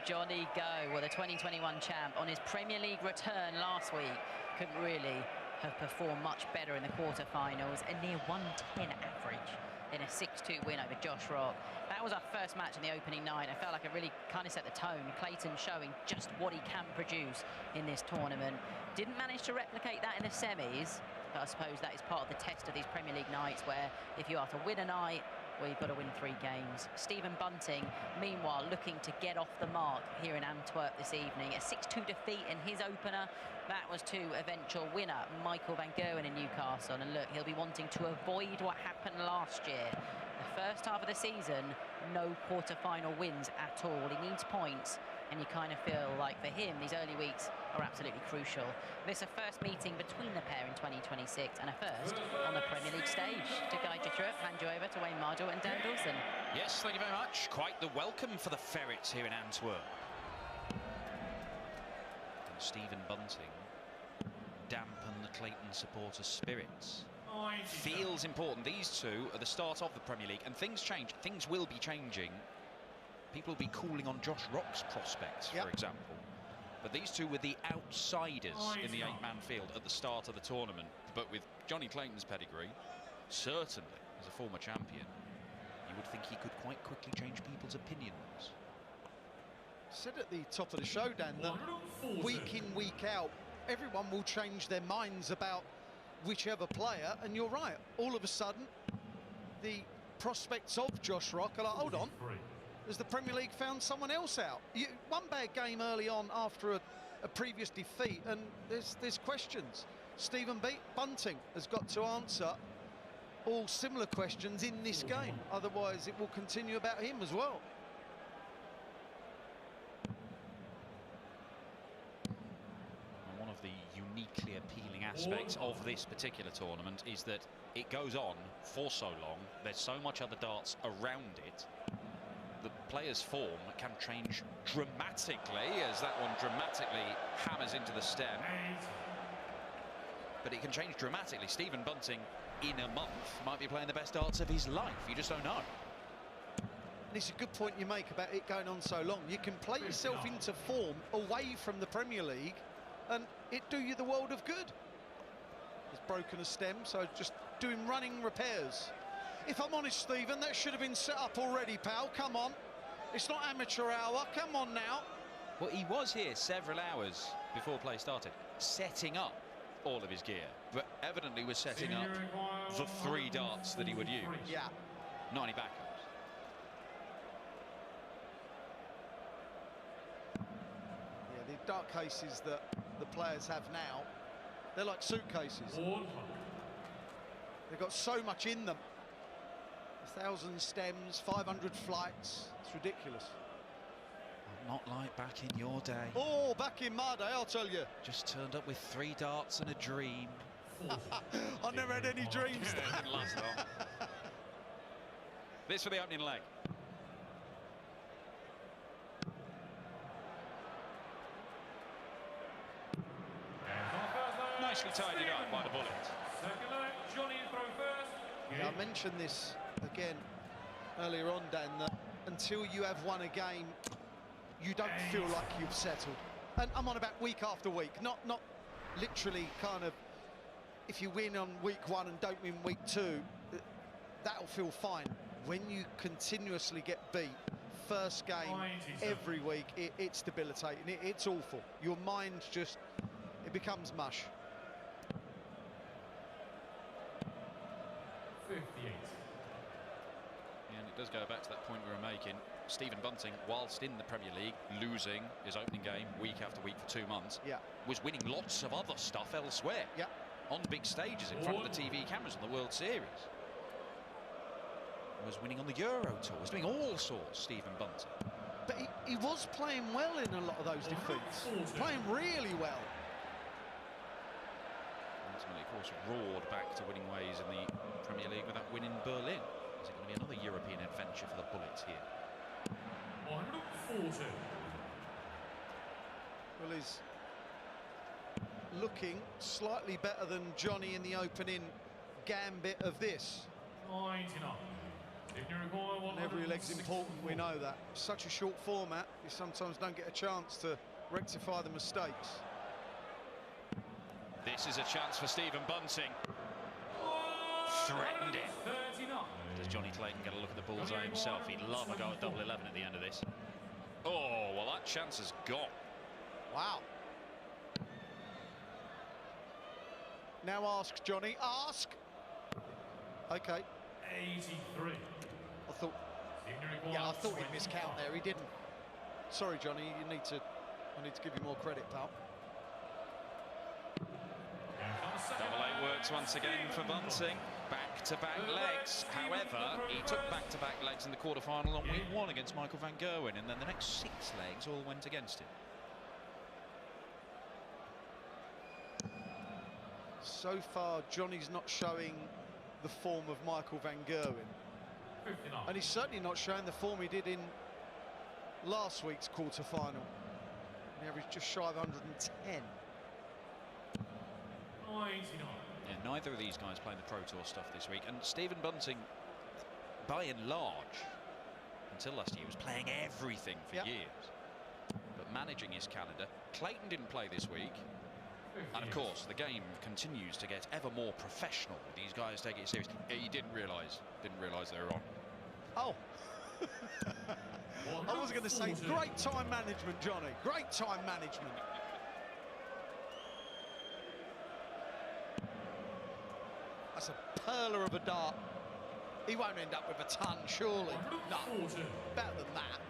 Jonny go? Well, the 2021 champ on his Premier League return last week couldn't really have performed much better in the quarter-finals. A near 110 average in a 6-2 win over Josh Rock. That was our first match in the opening night. I felt like it really kind of set the tone. Clayton showing just what he can produce in this tournament. Didn't manage to replicate that in the semis, but I suppose that is part of the test of these Premier League nights, where if you are to win a night, well, you've got to win 3 games. Stephen Bunting, meanwhile, looking to get off the mark here in Antwerp this evening. A 6-2 defeat in his opener. That was to eventual winner, Michael van Gerwen in Newcastle. And look, he'll be wanting to avoid what happened last year. The first half of the season, no quarter-final wins at all. He needs points, and you kind of feel like for him, these early weeks are absolutely crucial. This is a first meeting between the pair in 2026, and a first on the Premier League stage. To guide you through it, hand you over to Wayne Mardle and Dan Dawson. Yes, thank you very much. Quite the welcome for the Ferrets here in Antwerp. And Stephen Bunting dampen the Clayton supporters' spirits. Feels important. These two are the start of the Premier League, and things change. Things will be changing. People will be calling on Josh Rock's prospects, for example. But these two were the outsiders in the 8-man field at the start of the tournament. But with Jonny Clayton's pedigree, certainly as a former champion, you would think he could quite quickly change people's opinions. Said at the top of the show, Dan, that week in, week out, everyone will change their minds about whichever player, and you're right. All of a sudden, the prospects of Josh Rock are like, hold on, has the Premier League found someone else out? One bad game early on after a previous defeat, and there's questions. Stephen Bunting has got to answer all similar questions in this game, otherwise it will continue about him as well. One of the uniquely appealing aspects of this particular tournament is that it goes on for so long. There's so much other darts around it. The player's form can change dramatically, as that one dramatically hammers into the stem. But it can change dramatically. Stephen Bunting, in a month, might be playing the best darts of his life. You just don't know. And it's a good point you make about it going on so long. You can play yourself into form away from the Premier League, and it do you the world of good. It's broken a stem, so just doing running repairs. If I'm honest, Stephen, that should have been set up already, pal. Come on. It's not amateur hour. Come on now. Well, he was here several hours before play started, setting up all of his gear, but evidently was setting up the 3 darts that he would use. Yeah. Not any backups. Yeah, the dart cases that the players have now, they're like suitcases. They've got so much in them. 1,000 stems, 500 flights. It's ridiculous. Not like back in your day. Oh, back in my day, I'll tell you. Just turned up with 3 darts and a dream. I never had any dreams. Didn't last long. This for the opening leg. Nicely tidied up by the bullet. Second leg, Jonny in throw first. Yeah, I mentioned this again earlier on, Dan, that until you have won a game, you don't feel like you've settled. And I'm on about week after week, not literally kind of, if you win on week 1 and don't win week 2, that'll feel fine. When you continuously get beat, first game every week, it's debilitating. It's awful. Your mind just, it becomes mush. 58. And it does go back to that point we were making. Stephen Bunting, whilst in the Premier League, losing his opening game week after week for 2 months, was winning lots of other stuff elsewhere. On big stages in front of the TV cameras on the World Series. Was winning on the Euro Tour, was doing all sorts, Stephen Bunting. But he was playing well in a lot of those defeats. Playing really well. Ultimately, of course, roared back to winning ways in the Premier League with that win in Berlin. Is it going to be another European adventure for the Bullets here? 140. Well, he's looking slightly better than Jonny in the opening gambit of this. 99. And every leg's important, we know that. Such a short format, you sometimes don't get a chance to rectify the mistakes. This is a chance for Stephen Bunting. Threatened it. Does Jonny Clayton get a look at the bullseye himself? He'd love a go at double 11 at the end of this. Oh, well, that chance has gone. Wow. Now ask, Jonny, ask. Okay. 83. I thought he'd miscount there. He didn't. Sorry, Jonny. I need to give you more credit, pal. Double 8 works once again for Bunting. Back-to-back legs. However, he took back-to-back legs in the quarter-final on week 1 against Michael van Gerwen, and then the next 6 legs all went against him. So far, Jonny's not showing the form of Michael van Gerwen. 59. And he's certainly not showing the form he did in last week's quarter-final. He averaged just shy of 110. 99. Yeah, neither of these guys playing the Pro Tour stuff this week, and Stephen Bunting, by and large, until last year, was playing everything for years. But managing his calendar. Clayton didn't play this week. And of course, the game continues to get ever more professional. These guys take it seriously. He didn't realise they were on. Oh. I was going to say, great time management, Jonny. Great time management. That's a perler of a dart. He won't end up with a ton, surely. No, better than that.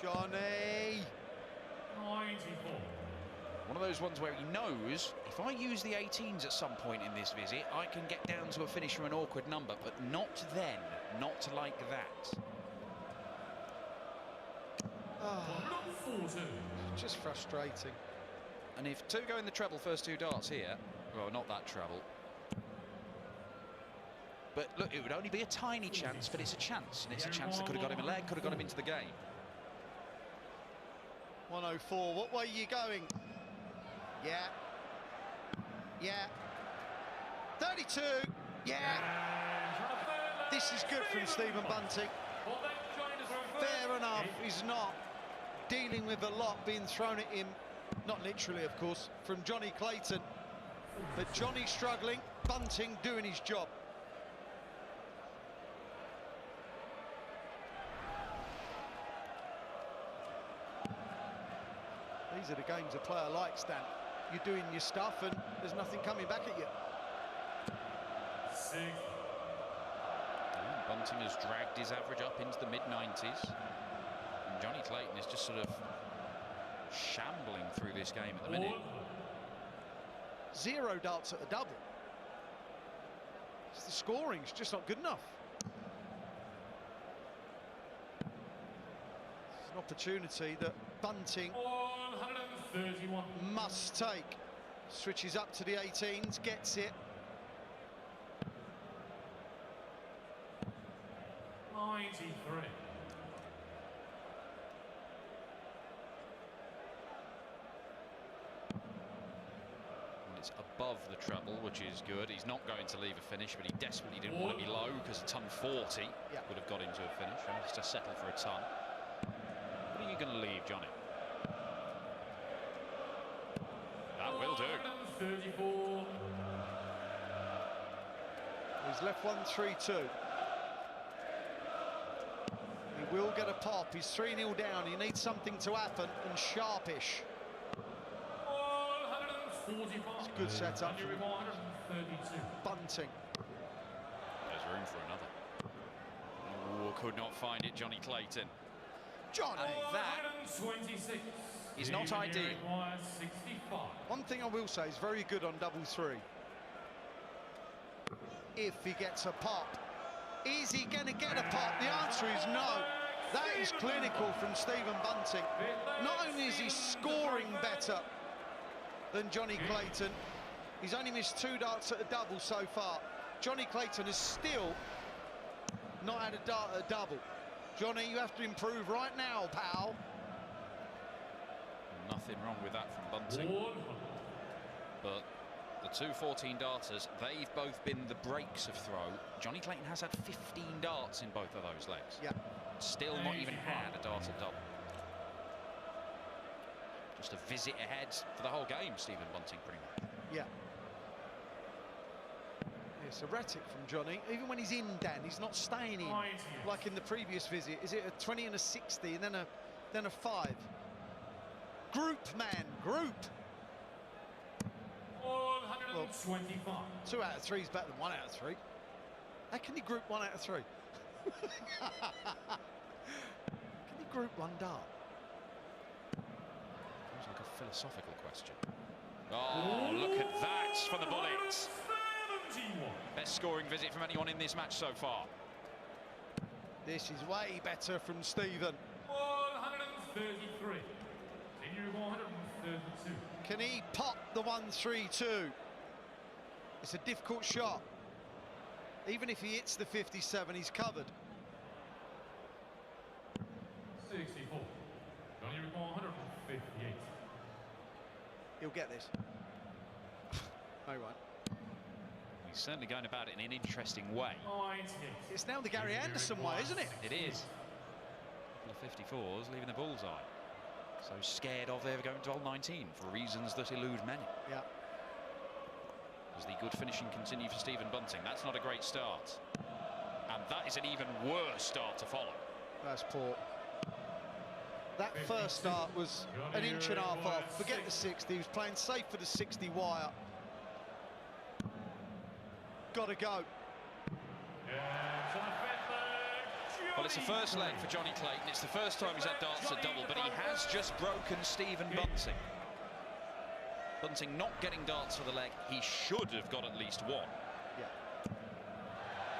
Jonny. 94. One of those ones where he knows, if I use the 18s at some point in this visit, I can get down to a finish from an awkward number, but not then, not like that. Just frustrating. And if 2 go in the treble, first 2 darts here, well, not that treble. But look, it would only be a tiny chance, but it's a chance, and it's a chance that could have got him a leg, could have got him into the game. 104, what way are you going? Yeah. Yeah. 32, yeah. This is good from Stephen Bunting. Fair enough, he's not dealing with a lot being thrown at him, not literally, of course, from Jonny Clayton. But Jonny struggling, Bunting doing his job. These are the games a player likes, Dan. You're doing your stuff and there's nothing coming back at you. Bunting has dragged his average up into the mid-90s. And Jonny Clayton is just sort of shambling through this game at the minute. 0 darts at a double. The scoring's just not good enough. It's an opportunity that Bunting 131. must take. Switches up to the 18s, gets it. 93. And it's above the treble, which is good. He's not going to leave a finish, but he desperately didn't want to be low, because a ton 40 would have got him to a finish. And he's to settle for a ton. What are you going to leave, Jonny? That will do. 34. He's left 1-3-2. He will get a pop. He's 3-0 down. He needs something to happen, and sharpish. 145. It's a good setup from 132. Bunting. There's room for another. Oh, could not find it, Jonny Clayton. Jonny, that 126. is not ideal. 65. one thing I will say is very good on double 3. If he gets a pop. Is he going to get a pop? The answer is no. That is clinical from Stephen Bunting. Not only is he scoring better than Jonny Clayton, he's only missed 2 darts at a double so far. Jonny Clayton has still not had a dart at a double. Jonny, you have to improve right now, pal. Nothing wrong with that from Bunting. but the two 14 darters, they've both been the breaks of throw. Jonny Clayton has had 15 darts in both of those legs. Yeah. Still not even had a dart at double. Just a visit ahead for the whole game, Stephen Bunting, pretty much. Yeah. It's erratic from Jonny. Even when he's in, Dan, he's not staying in like in the previous visit. Is it a 20 and a 60 and then a 5? Group, man, group. 125. Well, 2 out of 3 is better than 1 out of 3. How can you group 1 out of 3? Can you group 1 dart? Seems like a philosophical question. Oh, look at that for the bullet. Best scoring visit from anyone in this match so far. This is way better from Stephen. 133. Senior 132. Can he pop the 1-3-2? It's a difficult shot. Even if he hits the 57, he's covered. 64. Jonny 158. He'll get this. No, he won't. He's certainly going about it in an interesting way. 98. It's now the Gary Anderson way, isn't it? It is. A couple of 54s leaving the bullseye. So scared of ever going to hole 19 for reasons that elude many. Yeah. As the good finishing continue for Stephen Bunting. That's not a great start. And that is an even worse start to follow. That's poor. That first start was an inch and a half off. Forget the 60. He was playing safe for the 60 wire. Got to go. Well, it's the first leg for Jonny Clayton. It's the first time he's had darts at double, but he has just broken Stephen Bunting. Bunting not getting darts for the leg. He should have got at least 1. Yeah.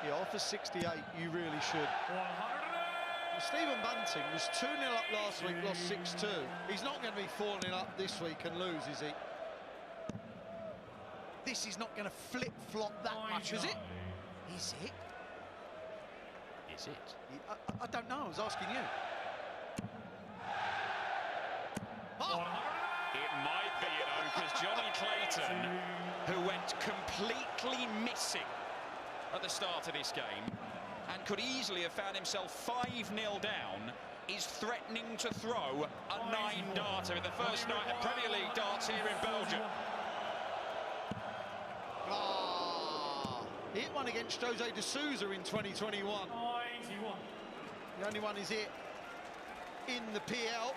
Yeah, off a 68, you really should. Well, Stephen Bunting was 2-0 up last week, lost 6-2. He's not going to be 4-0 up this week and lose, is he? This is not going to flip-flop that much, is it? Is it? Is it? I don't know, I was asking you. Oh! It might be, you know, because Jonny Clayton, who went completely missing at the start of this game and could easily have found himself 5-0 down, is threatening to throw a 9-darter in the first night of Premier League darts here in Belgium. He hit one against Jose de Souza in 2021. 91. The only one is hit in the PL.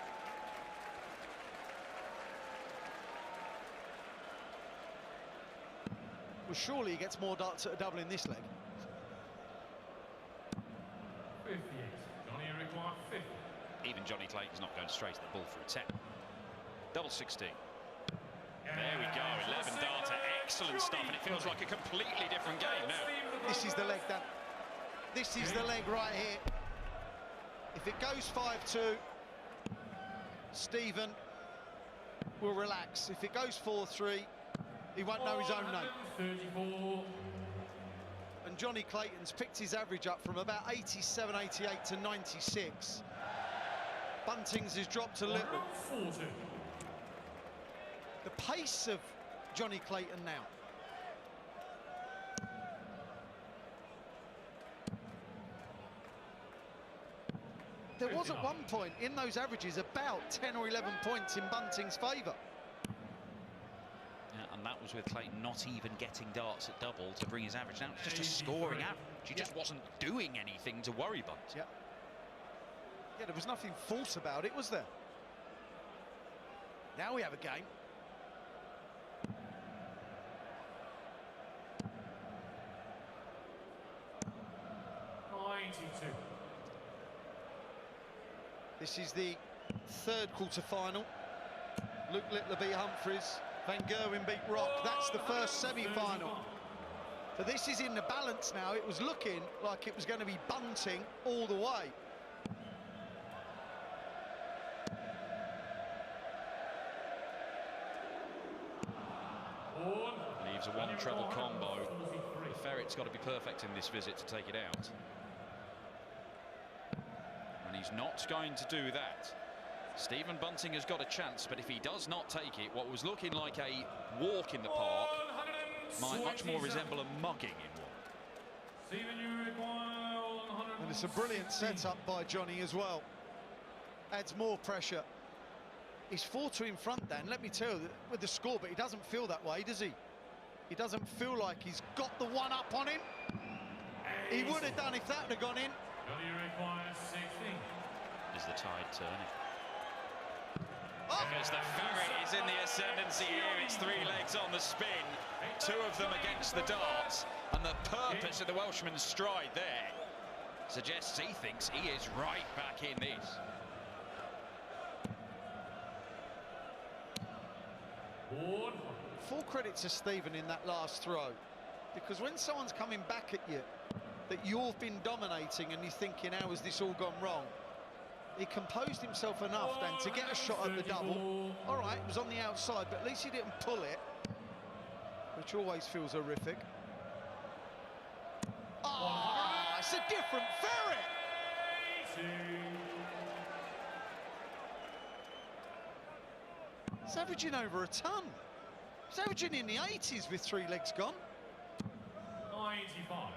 Well, surely he gets more darts at a double in this leg. 58. Jonny requires 50. Even Jonny Clayton's not going straight to the ball for a 10. Double 16. There we go, 11 darter, excellent stuff, and it feels like a completely different game now. This is the leg, Dan. This is the leg right here. If it goes 5-2, Stephen will relax. If it goes 4-3, he won't know his own name. 34. And Jonny Clayton's picked his average up from about 87, 88 to 96. Bunting's has dropped a little. 40. The pace of Jonny Clayton now. There was at one point in those averages about 10 or 11 points in Bunting's favour. Yeah, and that was with Clayton not even getting darts at double to bring his average down. It's just a scoring average. He just wasn't doing anything to worry Bunt. Yeah. Yeah, there was nothing false about it, was there? Now we have a game. This is the third quarter-final. Luke Littler beat Humphries. Van Gerwen beat Rock. That's the first semi-final. So this is in the balance now. It was looking like it was going to be Bunting all the way. Leaves a one treble combo. The ferret's got to be perfect in this visit to take it out. And he's not going to do that. Stephen Bunting has got a chance, but if he does not take it, what was looking like a walk in the park might much more resemble a mugging in one. Stephen, you require 100. And it's a brilliant setup by Jonny as well. Adds more pressure. He's 4-2 in front, Dan, let me tell you, with the score, but he doesn't feel that way, does he? He doesn't feel like he's got the one up on him. He would have done if that would have gone in. Jonny requires 16. Is the tide turning? Oh. Because the ferret is in the ascendancy here. It's 3 legs on the spin, 2 of them against the darts, and the purpose of the Welshman's stride there suggests he thinks he is right back in this. Full credit to Stephen in that last throw, because when someone's coming back at you that you've been dominating and you're thinking, how has this all gone wrong? He composed himself enough then to get a shot at the double. All right, it was on the outside, but at least he didn't pull it, which always feels horrific. Oh, it's a different ferret. It's averaging over a ton. It's averaging in the 80s with 3 legs gone. 95.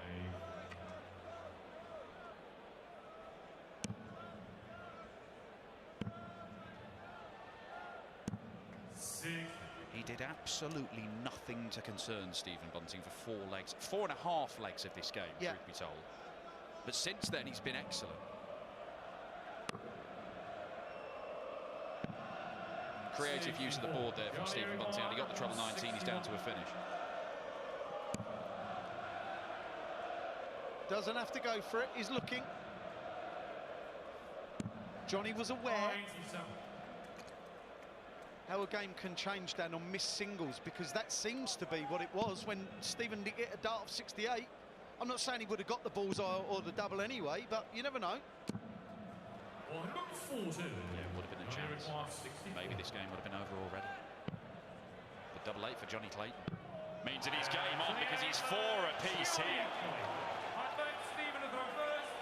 He did absolutely nothing to concern Stephen Bunting for 4 legs, 4.5 legs of this game, truth be told. But since then, he's been excellent. Creative use of the board there from Stephen Bunting, and he got the treble 19. He's down to a finish. Doesn't have to go for it. He's looking. Jonny was aware how a game can change, Dan, on missed singles, because that seems to be what it was when Stephen did get a dart of 68. I'm not saying he would have got the bullseye or the double anyway, but you never know. 140. Yeah, would have been a chance. Maybe this game would have been over already. But double 8 for Jonny Clayton means that he's game on, because he's 4 apiece here. Stephen to throw first.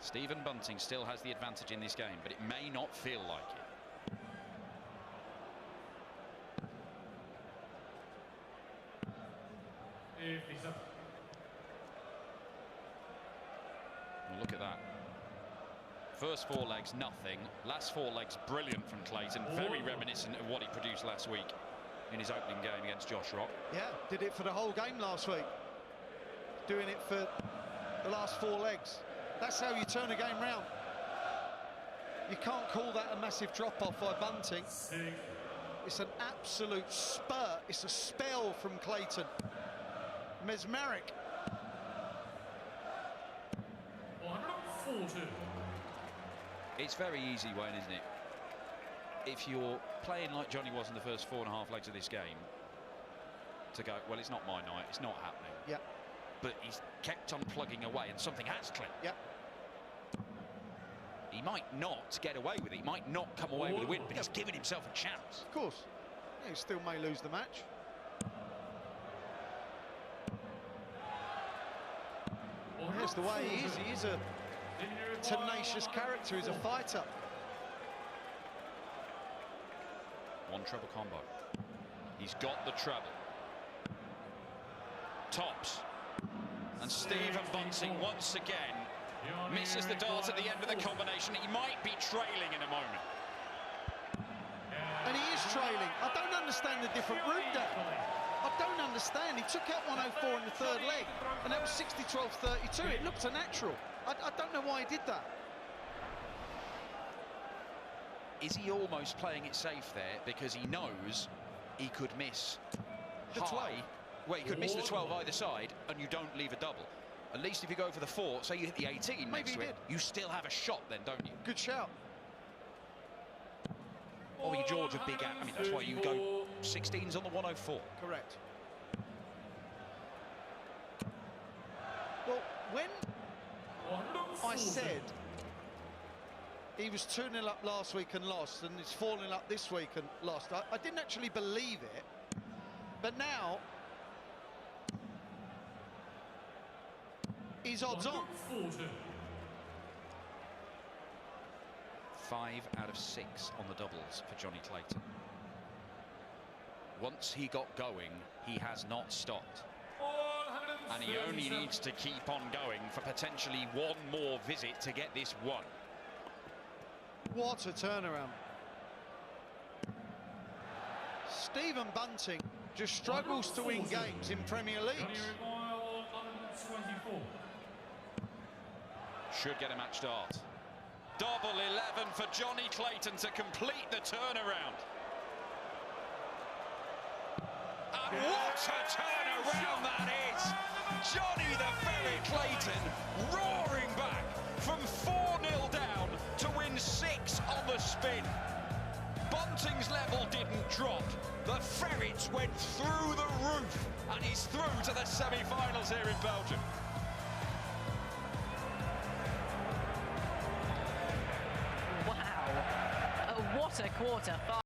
Stephen Bunting still has the advantage in this game, but it may not feel like it. Well, look at that. First 4 legs, nothing. Last 4 legs, brilliant from Clayton. Very reminiscent of what he produced last week in his opening game against Josh Rock. Yeah, did it for the whole game last week. Doing it for the last 4 legs. That's how you turn a game round. You can't call that a massive drop-off by Bunting. It's an absolute spurt. It's a spell from Clayton. Mesmeric. 140. It's very easy, Wayne, isn't it? If you're playing like Jonny was in the first 4.5 legs of this game, to go, well, it's not my night, it's not happening. Yeah. But he's kept on plugging away, and something has clicked. Yeah. He might not get away with it, he might not come away with a win, but he's given himself a chance. Of course. Yeah, he still may lose the match. That's the way he is. He is a tenacious character. He's a fighter. 1 treble combo. He's got the treble. Tops. And Stephen Bunting once again misses the dart at the end of the combination. He might be trailing in a moment. And he is trailing. I don't understand the different route there. I don't understand. He took out 104 in the 3rd leg, and that was 60-12-32. It looked a natural. I don't know why he did that. Is he almost playing it safe there because he knows he could miss the high? 12. Well, you could miss the 12 either side, and you don't leave a double. At least if you go for the 4, say you hit the 18 next to it, you still have a shot then, don't you? Good shout. Or you George a big I mean, that's why you go 16s on the 104. Correct. When I said he was 2-0 up last week and lost, and it's 4-0 up this week and lost, I didn't actually believe it. But now he's odds on. 5 out of 6 on the doubles for Jonny Clayton. Once he got going, he has not stopped. And he only needs to keep on going for potentially one more visit to get this one. What a turnaround. Stephen Bunting just struggles to win games in Premier Leagues. Should get a match start. Double 11 for Jonny Clayton to complete the turnaround. And what a turnaround that is! Jonny the Ferret Clayton roaring back from 4-0 down to win 6 on the spin. Bunting's level didn't drop. The Ferrets went through the roof, and he's through to the semi-finals here in Belgium. Wow. What a quarter.